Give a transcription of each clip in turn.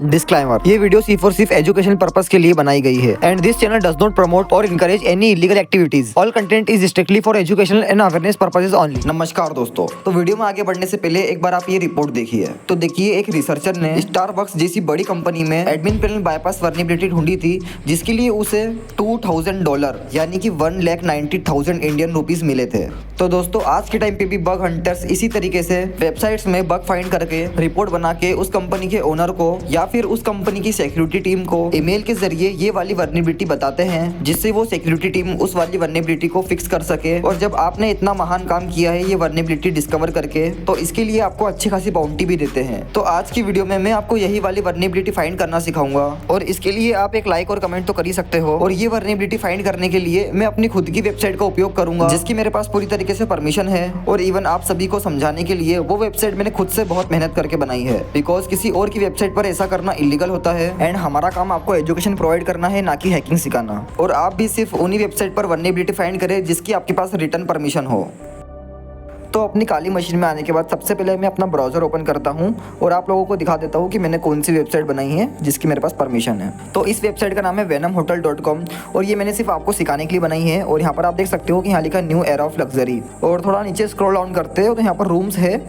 Disclaimer, ये video सिर्फ और सिर्फ एजुकेशन पर्पस के लिए बनाई गई है and this channel does not promote or encourage any illegal activities. All content is strictly for educational and awareness purposes only. नमस्कार दोस्तों, तो वीडियो में आगे बढ़ने से पहले एक बार आप ये रिपोर्ट देखिए। तो देखिए, एक रिसर्चर ने स्टारबक्स जैसी बड़ी कंपनी में एडमिन पैनल बाईपास वर्नेबिलिटी ढूंढी थी, जिसके लिए उसे $2000 यानी कि 1,90,000 इंडियन रुपीज मिले थे। तो दोस्तों, आज के टाइम पे भी बग हंटर्स इसी तरीके से वेबसाइट्स में बग फाइंड करके रिपोर्ट बना के उस कंपनी के ओनर को या फिर उस कंपनी की सिक्योरिटी टीम को ईमेल के जरिए ये वाली वर्नेबिलिटी बताते हैं, जिससे वो सिक्योरिटी टीम उस वाली वर्नेबिलिटी को फिक्स कर सके। और जब आपने इतना महान काम किया है ये वर्नेबिलिटी डिस्कवर करके, तो इसके लिए आपको अच्छी खासी बाउंटी भी देते हैं। तो आज की वीडियो में मैं आपको यही वाली वर्नेबिलिटी फाइंड करना सिखाऊंगा, और इसके लिए आप एक लाइक और कमेंट तो कर ही सकते हो। और ये वर्नेबिलिटी फाइंड करने के लिए मैं अपनी खुद की वेबसाइट का उपयोग करूंगा, जिसकी मेरे पास पूरी तरीके से परमिशन है। और इवन आप सभी को समझाने के लिए वो वेबसाइट मैंने खुद से बहुत मेहनत करके बनाई है, बिकॉज किसी और की वेबसाइट पर ऐसा करना इलीगल होता है एंड हमारा काम आपको एजुकेशन प्रोवाइड करना है, ना कि हैकिंग सिखाना। और आप भी सिर्फ उन्हीं वेबसाइट पर वर्नेबिलिटी फाइंड करें जिसकी आपके पास रिटर्न परमिशन हो। तो अपनी काली मशीन में आने के बाद सबसे पहले मैं अपना ब्राउज़र ओपन करता हूं और आप लोगों को दिखा देता हूं कि मैंने कौन सी वेबसाइट बनाई है जिसकी मेरे पास परमिशन है। तो इस वेबसाइट का नाम है venomhotel.com और ये मैंने सिर्फ आपको सिखाने के लिए बनाई है। और यहाँ पर आप देख सकते हो कि यहाँ लिखा न्यू एरा ऑफ लग्जरी। और थोड़ा नीचे स्क्रॉल डाउन करते हो तो यहाँ पर रूम्स है,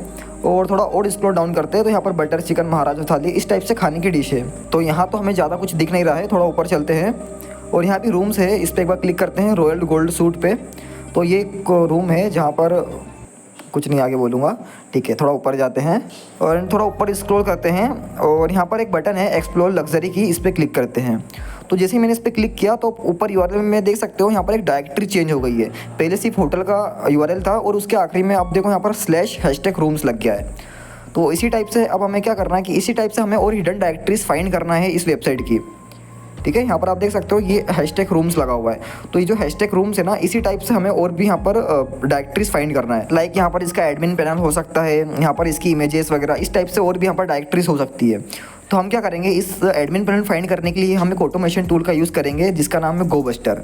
और थोड़ा और स्क्रॉल डाउन करते हैं तो यहाँ पर बटर चिकन महाराजा थाली इस टाइप से खाने की डिश है। तो यहाँ तो हमें ज़्यादा कुछ दिख नहीं रहा है, थोड़ा ऊपर चलते हैं और यहाँ भी रूम्स है। इस पर एक बार क्लिक करते हैं रॉयल गोल्ड सूट पे। तो ये एक रूम है जहाँ पर कुछ नहीं आगे बोलूँगा, ठीक है। थोड़ा ऊपर जाते हैं और थोड़ा ऊपर स्क्रॉल करते हैं और यहाँ पर एक बटन है एक्सप्लोर लग्जरी की, इस पर क्लिक करते हैं। तो जैसे ही मैंने इस पर क्लिक किया तो ऊपर यूआरएल में देख सकते हो यहाँ पर एक डायरेक्टरी चेंज हो गई है। पहले सिर्फ होटल का यूआरएल था और उसके आखिरी में आप देखो यहाँ पर /#rooms लग गया है। तो इसी टाइप से अब हमें क्या करना है कि इसी टाइप से हमें और हिडन डायरेक्टरीज फाइंड करना है इस वेबसाइट की, ठीक है। यहाँ पर आप देख सकते हो ये #rooms लगा हुआ है। तो ये जो #rooms है ना, इसी टाइप से हमें और भी यहाँ पर डायरेक्टरीज फाइंड करना है। लाइक यहाँ पर इसका एडमिन पैनल हो सकता है, यहाँ पर इसकी इमेजेस वगैरह, इस टाइप से और भी यहाँ पर डायरेक्टरीज हो सकती है। तो हम क्या करेंगे, इस एडमिन पैनल फाइंड करने के लिए हम एक ऑटोमेशन टूल का यूज़ करेंगे जिसका नाम है गोबस्टर।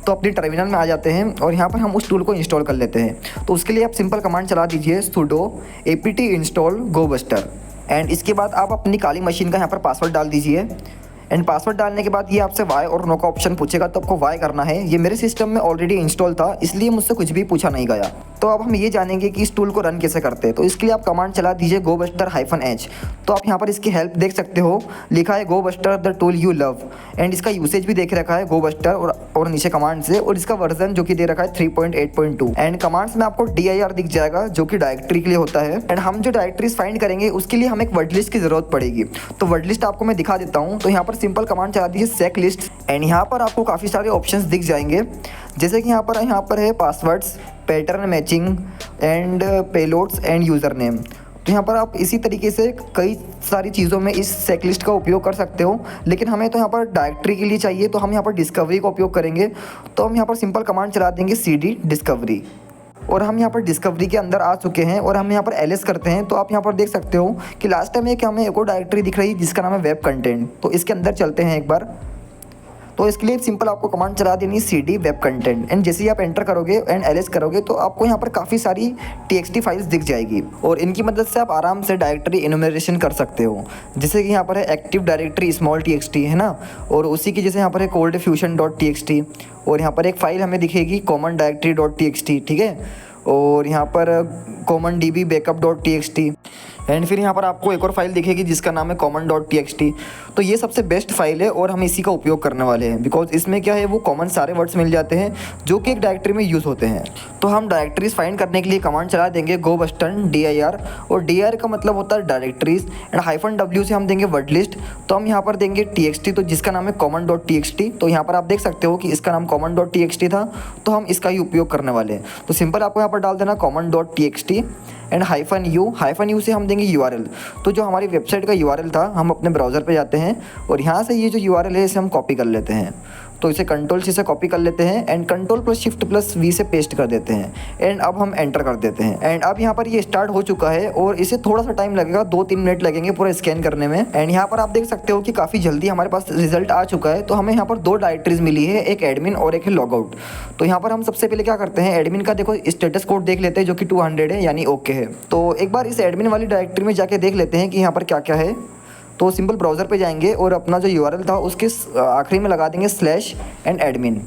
तो अपनी टर्मिनल में आ जाते हैं और यहाँ पर हम उस टूल को इंस्टॉल कर लेते हैं। तो उसके लिए आप सिंपल कमांड चला दीजिए sudo apt install gobster। And इसके बाद आप अपनी काली मशीन का यहाँ पर पासवर्ड डाल दीजिए। एंड पासवर्ड डालने के बाद ये आपसे वाई और नो का ऑप्शन पूछेगा, तो आपको वाई करना है। ये मेरे सिस्टम में ऑलरेडी इंस्टॉल था, इसलिए मुझसे कुछ भी पूछा नहीं गया। तो अब हम ये जानेंगे कि इस टूल को रन कैसे करते हैं। तो इसके लिए आप कमांड चला दीजिए gobster-h। तो आप यहाँ पर इसकी हेल्प देख सकते हो, लिखा है Gobuster the tool you love. And इसका यूसेज भी देख रखा है गोबस्टर और नीचे कमांड से, और इसका वर्जन जो कि दे रखा है 3.8.2। एंड कमांड्स में आपको dir दिख जाएगा जो कि डायरेक्टरी के लिए होता है। एंड हम जो डायरेक्टरीज फाइंड करेंगे उसके लिए हमें एक वर्ड लिस्ट की जरूरत पड़ेगी। तो वर्ड लिस्ट आपको मैं दिखा देता हूँ। तो यहाँ पर सिंपल कमांड चला दीजिए सेक लिस्ट। एंड यहाँ पर आपको काफ़ी सारे ऑप्शंस दिख जाएंगे, जैसे कि यहाँ पर है passwords, pattern matching and payloads end user name. तो यहाँ पर आप इसी तरीके से कई सारी चीज़ों में इस सेक लिस्ट का उपयोग कर सकते हो, लेकिन हमें तो यहाँ पर डायरेक्टरी के लिए चाहिए, तो हम यहाँ पर डिस्कवरी का उपयोग करेंगे। तो हम यहाँ पर सिंपल कमांड चला देंगे cd डिस्कवरी। और हम यहाँ पर डिस्कवरी के अंदर आ चुके हैं और हम यहाँ पर ls करते हैं। तो आप यहाँ पर देख सकते हो कि लास्ट टाइम हमें एक और डायरेक्टरी दिख रही है जिसका नाम है वेब कंटेंट। तो इसके अंदर चलते हैं एक बार। तो इसके लिए सिंपल आपको कमांड चला देनी cd वेब कंटेंट। एंड जैसे ही आप एंटर करोगे एंड ls करोगे तो आपको यहाँ पर काफ़ी सारी txt फाइल्स दिख जाएगी, और इनकी मदद से आप आराम से डायरेक्टरी एनुमरेशन कर सकते हो। जैसे कि यहाँ पर है एक्टिव डायरेक्टरी स्मॉल txt है ना, और उसी की जैसे यहाँ पर है coldfusion.txt। और यहाँ पर एक फाइल हमें दिखेगी common directory.txt, ठीक है। और यहाँ पर common db backup.txt। एंड फिर यहाँ पर आपको एक और फाइल दिखेगी जिसका नाम है common.txt। तो ये सबसे बेस्ट फाइल है और हम इसी का उपयोग करने वाले हैं, बिकॉज इसमें क्या है, वो कॉमन सारे वर्ड्स मिल जाते हैं जो कि एक डायरेक्टरी में यूज़ होते हैं। तो हम डायरेक्टरीज फाइंड करने के लिए कमांड चला देंगे gobster dir, और dir का मतलब होता है डायरेक्टरीज। एंड -w से हम देंगे वर्ड लिस्ट। तो हम यहाँ पर देंगे txt, तो जिसका नाम है common.txt। तो यहाँ पर आप देख सकते हो कि इसका नाम common.txt था, तो हम इसका ही उपयोग करने वाले हैं। तो सिंपल आपको यहाँ पर डाल देना common.txt एंड -u से हम देंगे URL। तो जो हमारी वेबसाइट का URL था, हम अपने ब्राउज़र पे जाते हैं और यहाँ से ये जो URL है इसे हम कॉपी कर लेते हैं। तो इसे Ctrl+C से कॉपी कर लेते हैं एंड Ctrl+Shift+V से पेस्ट कर देते हैं। एंड अब हम एंटर कर देते हैं। एंड अब यहाँ पर ये स्टार्ट हो चुका है और इसे थोड़ा सा टाइम लगेगा, 2-3 मिनट लगेंगे पूरा स्कैन करने में। एंड यहाँ पर आप देख सकते हो कि काफ़ी जल्दी हमारे पास रिजल्ट आ चुका है। तो हमें यहाँ पर 2 डायरेक्टरीज मिली है, एक एडमिन और एक है लॉगआउट। तो यहाँ पर हम सबसे पहले क्या करते हैं, एडमिन का देखो स्टेटस कोड देख लेते हैं जो कि 200 है, यानी ओके है। तो एक बार इस एडमिन वाली डायरेक्टरी में जाके देख लेते हैं कि यहाँ पर क्या क्या है। तो सिंपल ब्राउज़र पे जाएंगे और अपना जो यूआरएल था उसके आखिरी में लगा देंगे /and/admin।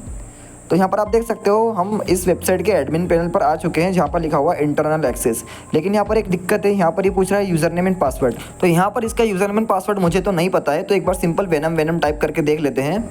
तो यहाँ पर आप देख सकते हो हम इस वेबसाइट के एडमिन पैनल पर आ चुके हैं जहाँ पर लिखा हुआ इंटरनल एक्सेस। लेकिन यहाँ पर एक दिक्कत है, यहाँ पर ये पूछ रहा है यूज़र नेम एंड पासवर्ड। तो यहाँ पर इसका यूज़र नेम एंड पासवर्ड मुझे तो नहीं पता है, तो एक बार सिंपल वेनम टाइप करके देख लेते हैं।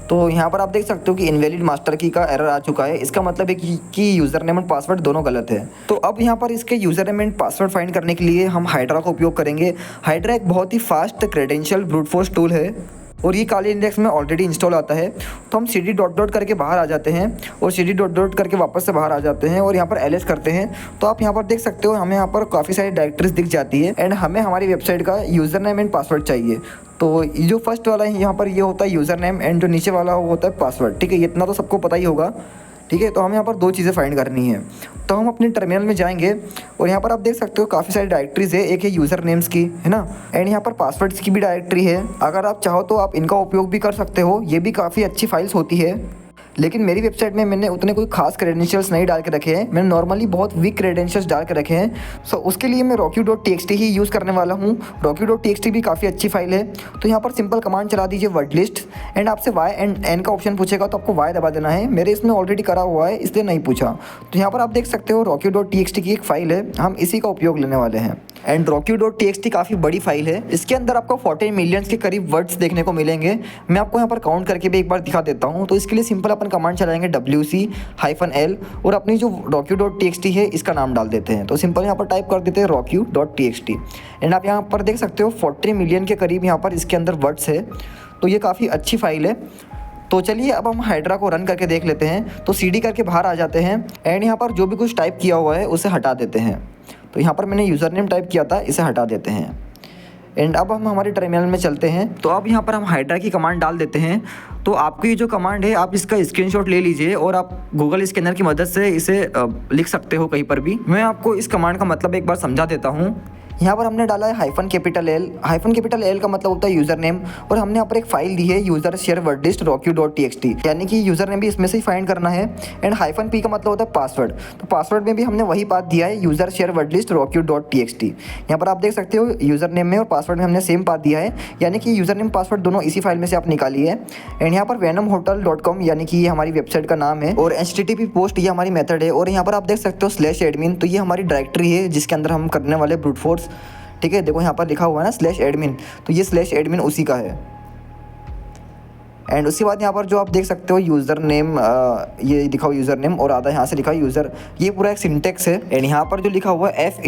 तो यहाँ पर आप देख सकते हो कि इनवैलिड मास्टर की का एरर आ चुका है। इसका मतलब है कि यूज़र नेम एंड पासवर्ड दोनों गलत है। तो अब यहाँ पर इसके user name and password find करने के लिए हम हाइड्रा का उपयोग करेंगे। हाइड्रा एक बहुत ही fast credential brute force tool है और ये काली इंडेक्स में ऑलरेडी इंस्टॉल आता है। तो हम cd ... करके बाहर आ जाते हैं और cd ... करके वापस से बाहर आ जाते हैं और यहाँ पर ls करते हैं। तो आप यहाँ पर देख सकते हो हमें यहाँ पर काफ़ी सारी डायरेक्टरीज दिख जाती है एंड हमें हमारी वेबसाइट का यूज़र नेम एंड पासवर्ड चाहिए। तो जो फर्स्ट वाला है यहाँ पर ये होता है यूज़र नेम एंड जो नीचे वाला वो होता है पासवर्ड। ठीक है, इतना तो सबको पता ही होगा। ठीक है, तो हमें यहाँ पर दो चीज़ें फाइंड करनी है। तो हम अपने टर्मिनल में जाएंगे और यहाँ पर आप देख सकते हो काफ़ी सारी डायरेक्टरीज है। एक है यूज़र नेम्स की, है ना, एंड यहाँ पर पासवर्ड्स की भी डायरेक्टरी है। अगर आप चाहो तो आप इनका उपयोग भी कर सकते हो, ये भी काफ़ी अच्छी फाइल्स होती है। लेकिन मेरी वेबसाइट में मैंने उतने कोई खास क्रेडेंशियल्स नहीं डाल के रखे हैं, मैंने नॉर्मली बहुत वीक क्रेडेंशियल्स डाल के रखे हैं। सो उसके लिए मैं rocky.txt ही यूज़ करने वाला हूँ। rocky.txt भी काफ़ी अच्छी फाइल है। तो यहाँ पर सिंपल कमांड चला दीजिए वर्ड लिस्ट एंड आपसे y एंड n का ऑप्शन पूछेगा तो आपको y दबा देना है। मेरे इसमें ऑलरेडी करा हुआ है इसलिए नहीं पूछा। तो यहाँ पर आप देख सकते हो rocky.txt की एक फ़ाइल है, हम इसी का उपयोग लेने वाले हैं। एंड rocky.txt काफ़ी बड़ी फाइल है, इसके अंदर आपको 14 मिलियंस के करीब वर्ड्स देखने को मिलेंगे। मैं आपको यहाँ पर काउंट करके भी एक बार दिखा देता हूँ। तो इसके लिए सिंपल अपन कमांड चलाएंगे wc-l और अपनी जो rocky.txt है इसका नाम डाल देते हैं। तो सिंपल यहाँ पर टाइप कर देते हैं rocky.txt एंड आप यहाँ पर देख सकते हो 40 मिलियन के करीब यहाँ पर इसके अंदर वर्ड्स है। तो ये काफ़ी अच्छी फाइल है। तो चलिए अब हम हाइड्रा को रन करके देख लेते हैं। तो cd करके बाहर आ जाते हैं एंड यहाँ पर जो भी कुछ टाइप किया हुआ है उसे हटा देते हैं। तो यहाँ पर मैंने यूज़र नेम टाइप किया था, इसे हटा देते हैं एंड अब हम हमारे टर्मिनल में चलते हैं। तो अब यहाँ पर हम हाइड्रा की कमांड डाल देते हैं। तो आपकी ये जो कमांड है आप इसका स्क्रीनशॉट ले लीजिए और आप गूगल स्कैनर की मदद से इसे लिख सकते हो कहीं पर भी। मैं आपको इस कमांड का मतलब एक बार समझा देता हूँ। यहाँ पर हमने डाला है -L का मतलब होता है यूज़र नेम और हमने यहाँ पर एक फाइल दी है user share word list rocky.txt, यानी कि यूज़र नेम भी इसमें से ही फाइंड करना है। एंड -p का मतलब होता है पासवर्ड। तो पासवर्ड में भी हमने वही बात दिया है user share word list rocky.txt। यहाँ पर आप देख सकते हो यूज़र नेम में और पासवर्ड में हमने सेम बात दिया है, यानी कि यूज़र नेम पासवर्ड दोनों इसी फाइल में से आप निकालिए। एंड यहाँ पर venamhotel.com यानी कि ये हमारी वेबसाइट का नाम है और http पोस्ट ये हमारी मेथड है। और यहाँ पर आप देख सकते हो /admin, तो ये हमारी डायरेक्टरी है जिसके अंदर हम करने वाले ब्रूट फोर्स। ठीक है, देखो यहाँ पर लिखा हुआ है ना /admin, तो ये /admin उसी का है। एंड उसके बाद यहाँ पर जो आप देख सकते हो यूज़र नेम, ये लिखा हुआ यूज़र नेम और आधा यहाँ से लिखा यूज़र, ये पूरा एक सिंटेक्स है। एंड यहाँ पर जो लिखा हुआ है f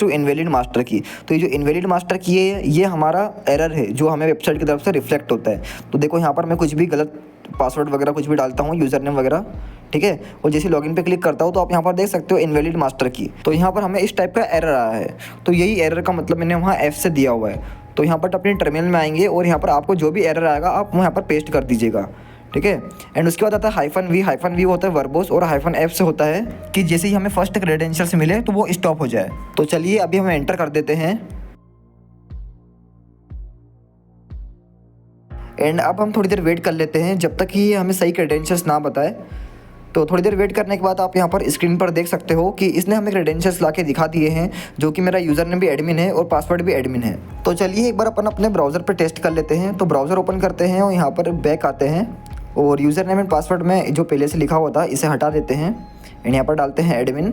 = इनवैलिड मास्टर की, तो ये जो इनवैलिड मास्टर की है ये हमारा एरर है जो हमें वेबसाइट की तरफ से रिफ्लेक्ट होता है। तो देखो यहाँ पर मैं कुछ भी गलत पासवर्ड वगैरह कुछ भी डालता हूँ, यूज़र नेम वगैरह, ठीक है, और जैसे लॉगिन पे क्लिक करता हूँ तो आप यहाँ पर देख सकते हो इनवैलिड मास्टर की। तो यहाँ पर हमें इस टाइप का एरर आया है, तो यही एरर का मतलब मैंने वहाँ f से दिया हुआ है। तो यहाँ पर अपने टर्मिनल में आएंगे और यहाँ पर आपको जो भी एरर आएगा आप यहाँ पर पेस्ट कर दीजिएगा। ठीक है, एंड उसके बाद आता है -v होता है वर्बोस और -f से होता है कि जैसे ही हमें फर्स्ट क्रेडेंशियल्स मिले तो वो स्टॉप हो जाए। तो चलिए अभी हम एंटर कर देते हैं एंड अब हम थोड़ी देर वेट कर लेते हैं जब तक कि ये हमें सही क्रेडेंशियल्स ना बताए। तो थोड़ी देर वेट करने के बाद आप यहाँ पर स्क्रीन पर देख सकते हो कि इसने हमें क्रेडेंशियल्स ला के दिखा दिए हैं, जो कि मेरा यूज़र नेम भी एडमिन है और पासवर्ड भी एडमिन है। तो चलिए एक बार अपन अपने ब्राउज़र पर टेस्ट कर लेते हैं। तो ब्राउज़र ओपन करते हैं और यहाँ पर बैक आते हैं और यूज़र नेम एंड पासवर्ड में जो पहले से लिखा हुआ था इसे हटा देते हैं एंड यहाँ पर डालते हैं एडमिन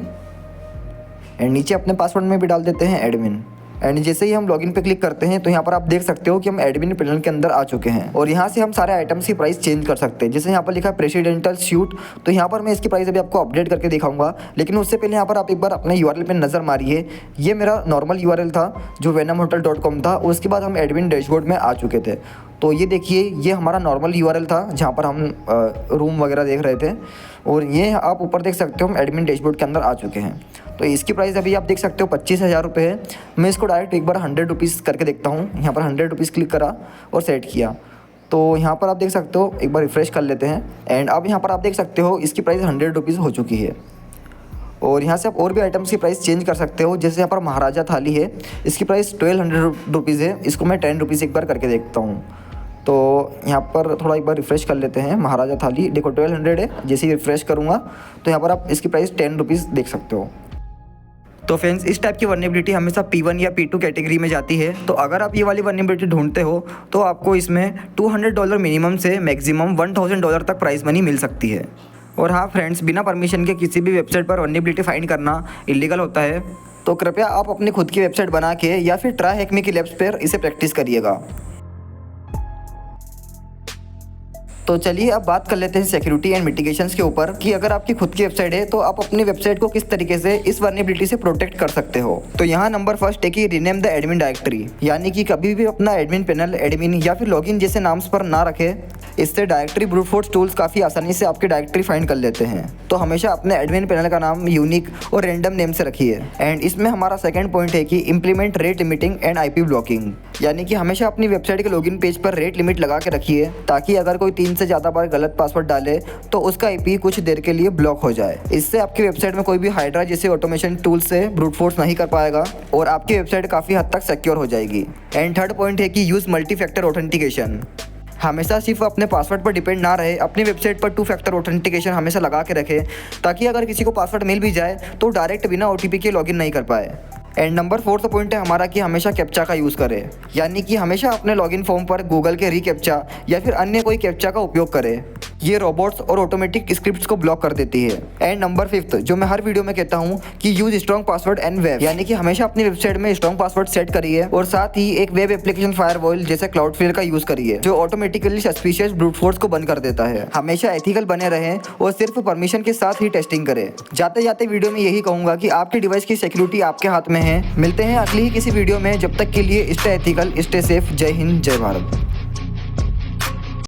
एंड नीचे अपने पासवर्ड में भी डाल देते हैं एडमिन। एंड जैसे ही हम लॉगिन पे क्लिक करते हैं तो यहाँ पर आप देख सकते हो कि हम एडमिन पैनल के अंदर आ चुके हैं और यहाँ से हम सारे आइटम्स की प्राइस चेंज कर सकते हैं। जैसे यहाँ पर लिखा है प्रेसिडेंटल सूट, तो यहाँ पर मैं इसकी प्राइस अभी आपको अपडेट करके दिखाऊंगा, लेकिन उससे पहले यहाँ पर आप एक बार अपने यूआरएल पे नज़र मारिए। ये मेरा नॉर्मल यूआरएल था जो venamhotel.com था, उसके बाद हम एडमिन डैशबोर्ड में आ चुके थे। तो ये देखिए ये हमारा नॉर्मल यूआरएल था जहाँ पर हम रूम वगैरह देख रहे थे और ये आप ऊपर देख सकते हो हम एडमिन डैशबोर्ड के अंदर आ चुके हैं। तो इसकी प्राइस अभी आप देख सकते हो 25,000 रुपये है। मैं इसको डायरेक्ट एक बार 100 रुपीज़ करके देखता हूँ। यहाँ पर 100 रुपीज़ क्लिक करा और सेट किया, तो यहाँ पर आप देख सकते हो, एक बार रिफ्रेश कर लेते हैं एंड अब यहाँ पर आप देख सकते हो इसकी प्राइस 100 रुपीज़ हो चुकी है। और यहाँ से आप और भी आइटम्स की प्राइस चेंज कर सकते हो। जैसे यहाँ पर महाराजा थाली है, इसकी प्राइस 1200 रुपीज़ है, इसको मैं 10 रुपीज़ एक बार करके देखता हूँ। तो यहाँ पर थोड़ा एक बार रिफ़्रेश कर लेते हैं। महाराजा थाली देखो 1200 है, जैसे ही रिफ़्रेश करूँगा तो यहाँ पर आप इसकी प्राइस 10 रुपीज़ देख सकते हो। तो फ्रेंड्स इस टाइप की वल्नरेबिलिटी हमेशा P1 या P2 कैटेगरी में जाती है। तो अगर आप ये वाली वल्नरेबिलिटी ढूंढते हो तो आपको इसमें $200 मिनिमम से मैक्सिमम $1000 तक प्राइस मनी मिल सकती है। और हाँ फ्रेंड्स, बिना परमिशन के किसी भी वेबसाइट पर वल्नरेबिलिटी फाइंड करना इलीगल होता है। तो कृपया आप अपनी खुद की वेबसाइट बना के या फिर ट्राई हैकमी की लैब्स पर इसे प्रैक्टिस करिएगा। तो चलिए अब बात कर लेते हैं सिक्योरिटी एंड मिटिगेशंस के ऊपर कि अगर आपकी खुद की वेबसाइट है तो आप अपनी वेबसाइट को किस तरीके से इस वल्नरेबिलिटी से प्रोटेक्ट कर सकते हो। तो यहाँ नंबर फर्स्ट है कि रीनेम द एडमिन डायरेक्टरी, यानी कि कभी भी अपना एडमिन पैनल, एडमिन या फिर लॉगिन जैसे नाम्स पर ना रखे। इससे डायरेक्टरी ब्रूट फोर्स टूल्स काफ़ी आसानी से आपकी डायरेक्टरी फाइंड कर लेते हैं। तो हमेशा अपने एडमिन पैनल का नाम यूनिक और रैंडम नेम से रखिए। एंड इसमें हमारा सेकंड पॉइंट है कि implement rate limiting and IP blocking, यानी कि हमेशा अपनी वेबसाइट के लॉगिन पेज पर रेट लिमिट लगा के रखिए ताकि अगर कोई 3 से ज़्यादा बार गलत पासवर्ड डाले तो उसका IP कुछ देर के लिए ब्लॉक हो जाए। इससे आपकी वेबसाइट में कोई भी हाइड्रा जैसे ऑटोमेशन टूल से ब्रूट फोर्स नहीं कर पाएगा और आपकी वेबसाइट काफ़ी हद तक सिक्योर हो जाएगी। एंड थर्ड पॉइंट है कि यूज़ मल्टी फैक्टर ऑथेंटिकेशन। हमेशा सिर्फ अपने पासवर्ड पर डिपेंड ना रहे, अपनी वेबसाइट पर 2 फैक्टर ऑथेंटिकेशन हमेशा लगा के रखें ताकि अगर किसी को पासवर्ड मिल भी जाए तो डायरेक्ट बिना OTP के लॉगिन नहीं कर पाए। एंड नंबर फोर्थ पॉइंट है हमारा कि हमेशा कैप्चा का यूज़ करें, यानी कि हमेशा अपने लॉगिन फॉर्म पर गूगल के रीकैप्चा या फिर अन्य कोई कैप्चा का उपयोग करें। ये रोबोट्स और ऑटोमेटिक स्क्रिप्ट्स को ब्लॉक कर देती है। एंड नंबर फिफ्थ, जो मैं हर वीडियो में कहता हूँ कि use strong password and web, यानी कि हमेशा अपनी वेबसाइट में स्ट्रॉन्ग पासवर्ड सेट करिए और साथ ही एक वेब एप्लीकेशन फायरवॉल जैसे क्लाउडफ्लेयर का यूज करिए जो ऑटोमेटिकली सस्पिशियस ब्रूट फोर्स को बंद कर देता है। हमेशा एथिकल बने रहें और सिर्फ परमिशन के साथ ही टेस्टिंग करें। जाते जाते वीडियो में यही कहूंगा कि आपके डिवाइस की सिक्योरिटी आपके हाथ में है। मिलते हैं अगली ही किसी वीडियो में, जब तक के लिए स्टे एथिकल, स्टे सेफ। जय हिंद, जय भारत।